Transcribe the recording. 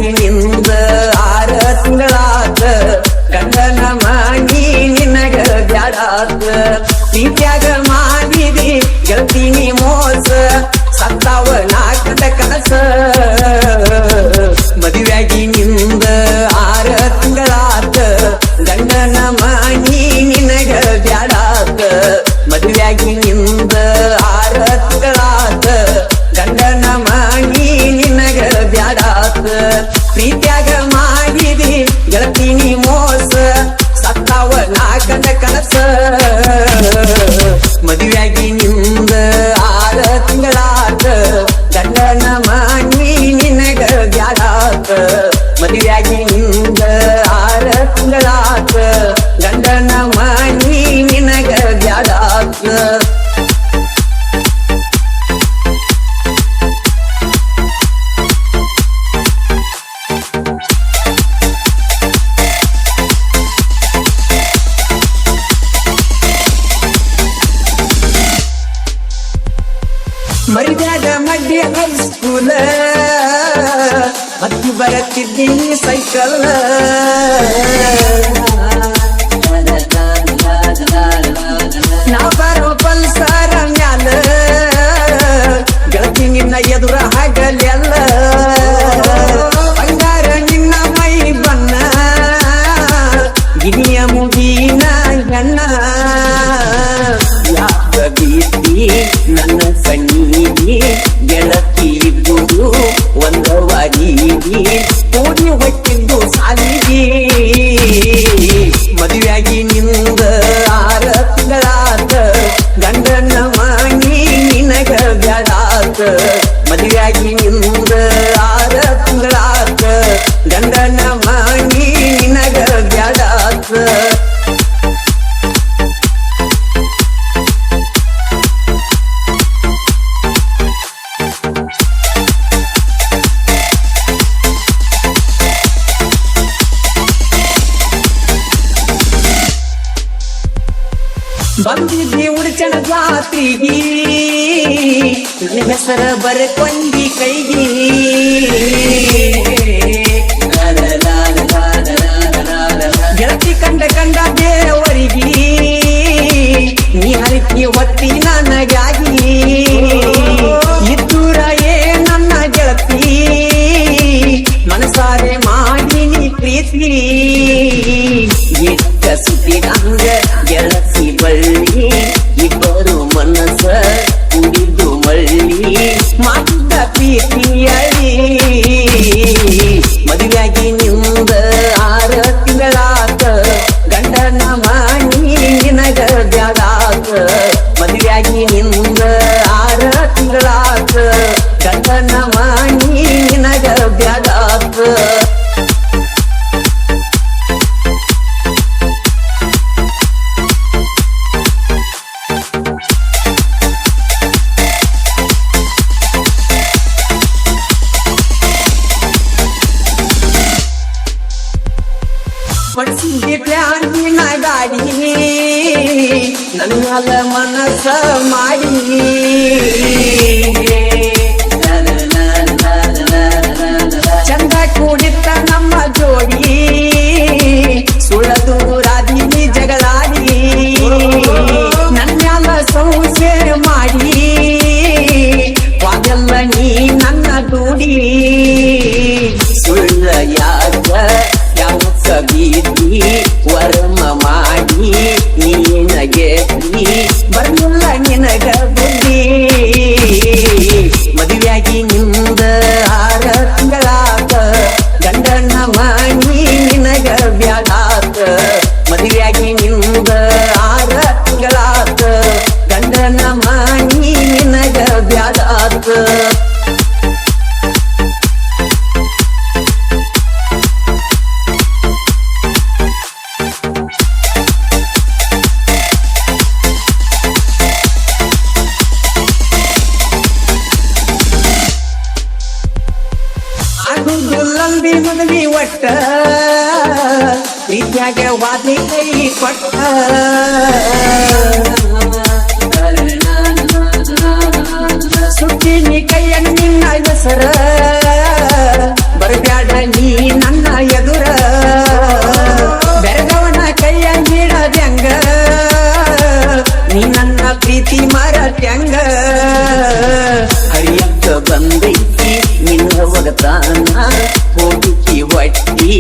ಮದುವೆಯಾಗಿ ನಿಂದ 6 ತಿಂಗಳಾತ ಗಂಡನ ಮನಿ ನಿನಗ ಬ್ಯಾಡಾತ ಪ್ರೀತ್ಯಾಗ ಮಾಡಿದಿ ಗೆಳತೀನಿ ಮೋಸ ಸತ್ತಾವ ನಾಕದ ಕನಸ ಮದುವೆಯಾಗಿ ನಿಂದ 6 ತಿಂಗಳಾತ ಗಂಡನ ಮನಿ ನಿನಗ ಬ್ಯಾಡಾತ ಮದುವೆಯಾಗಿ ನಿಂದ 6 ತಿಂಗಳಾತ ಗಂಡನ ಮನಿ ನಿನಗ ಬ್ಯಾಡಾತ ಪ್ರೀತ್ಯಾಗ ಮಾಡಿದಿ ಗೆಳತೀನಿ ಮೋಸ ಸತ್ತಾವ ನಾಕದ ಕನಸ ಮದುವೆಯಾಗಿ ನಿಂದ 6 ತಿಂಗಳಾತ ಗಂಡನ ಮನಿ ನಿನಗ ಬ್ಯಾಡಾತ ಮದುವೆಯಾಗಿ ನಿಂದ 6 ತಿಂಗಳಾತ ಗಂಡನ ಮನಿ ನಿನಗ ಬ್ಯಾಡಾತ ಮರಿದಾದ ಮಡ್ಡಿ ಹೈಸ್ಕೂಲ ಹತ್ತಿ ಬರತ್ತಿದ್ದೀನಿ ಸೈಕಲ್ ನಾ ಬರೋ ಪಲ್ಸರ ಮ್ಯಾಲ ಗೆಳತಿ ನಿನ್ನ ಎದುರ ಹಗಲೆಲ್ಲ ಬಂಗಾರ ನಿನ್ನ ಮೈ ಬಣ್ಣ ಗಿಣಿಯ ಮುಗಿನ ಗಣ್ಣ ಯಾವ ಬೀದಿ ನನ್ನ ಕಣ್ಣೀರಿ ಗೆಳತಿ ಇದ್ದುದು ಒಂದವಾರೀರಿ ಓಡಿ ಹೊಟ್ಟಿದ್ದು ಸಾಲಿಗೆ ಮದುವೆಯಾಗಿ ನಿಂದ 6 ತಿಂಗಳಾತ ಗಂಡನ ಮನಿ ನಿನಗ ಬ್ಯಾಡಾತ ಮದುವೆಯಾಗಿ ನಿಂದ 6 ತಿಂಗಳಾತ ಗಂಡನ ಮನಿ ನಿನಗ ಬ್ಯಾಡಾತ ಬಂದಿದ್ದಿ ಉಡ್ಚಣ ಜಾತ್ರಿಗಿ ನನ್ನ ಹೆಸರ ಬರಕೊಂಡಿ ಕೈಗಿ ಗೆಳತಿ ಕಂಡ ದೇವರಿಗೆ ನೀ ಹರಿಕಿ ಹೊತ್ತಿ ನನಗಾಗಿ ಇದ್ದೂರ ನನ್ನ ಗೆಳತಿ ಮನಸಾರೆ ಮಾಡಿ ನೀ ಪ್ರೀತಿ ಇಟ್ಟ ಸುದ್ದಿ ನಂಗ ಗೆಳತಿ ಬಳ್ಳಿ ಇಬ್ಬರು ಮನಸ ಕುಡಿದು ಮಳ್ಳಿ ಮಾಡಿದ ಪ್ರೀತಿಯಳಿ ಮದುವೆಯಾಗಿ ನಿಂದ 6 ತಿಂಗಳಾತ ಗಂಡನ ಮನಿ ನಿನಗ ಬ್ಯಾಡಾತ ಮದುವೆಯಾಗಿ ನಿಂದ 6 ತಿಂಗಳಾತ ಗಂಡನ ಮನಿ ನಿನಗ ಬ್ಯಾಡಾತ ಪಡಿಸಿದ್ದೆ ಪ್ಲಾನಿನ ಗಾಡಿ ನನ್ನ ಮನಸ್ಸ ಮಾಡಿ ಚಂದ ಕೂಡಿತ್ತ ನಮ್ಮ ಜೋಡಿ ಸುಳದು ರಾದಿನಿ ಜಗಳಾಡಿ ನನ್ನ ಸಂಶಯ ಮಾಡಿ ವಾಗೆಲ್ಲ ನೀ ನನ್ನ ದೂಡಿ ಸುಳ್ಳ ಯಾವ ಕಬೀದಿ ವರ್ಮ ಮಾಡಿ ನೀನಗೆ ಬರ್ಲಿಲ್ಲ ನಿನಗ ಬುದ್ಧಿ ಮದುವೆಯಾಗಿ ನಿಂದ 6 ತಿಂಗಳಾತ ಗಂಡನ ಮನಿ ನಿನಗ ಬ್ಯಾಡಾತ ಮದುವೆಯಾಗಿ ನಿಂದ 6 ತಿಂಗಳಾತ ಗಂಡನ ಮನಿ ನಿನಗ ಬ್ಯಾಡಾತ ನಂಬಿ ಮದುವೆ ಒಟ್ಟ ಪ್ರೀತಿಯಾಗ ವಾದಿ ಕೈ ಕೊಟ್ಟ ಸುತ್ತೀನಿ ಕೈಯನ್ನು ನಿನ್ನ ಹೆಸರ ಬರಬ್ಯಾಡ ಬಂದೈತಿ ನಿನ್ನ ಒಗತಾನ ಹೋಗಿ ಹೊಟ್ಟಿ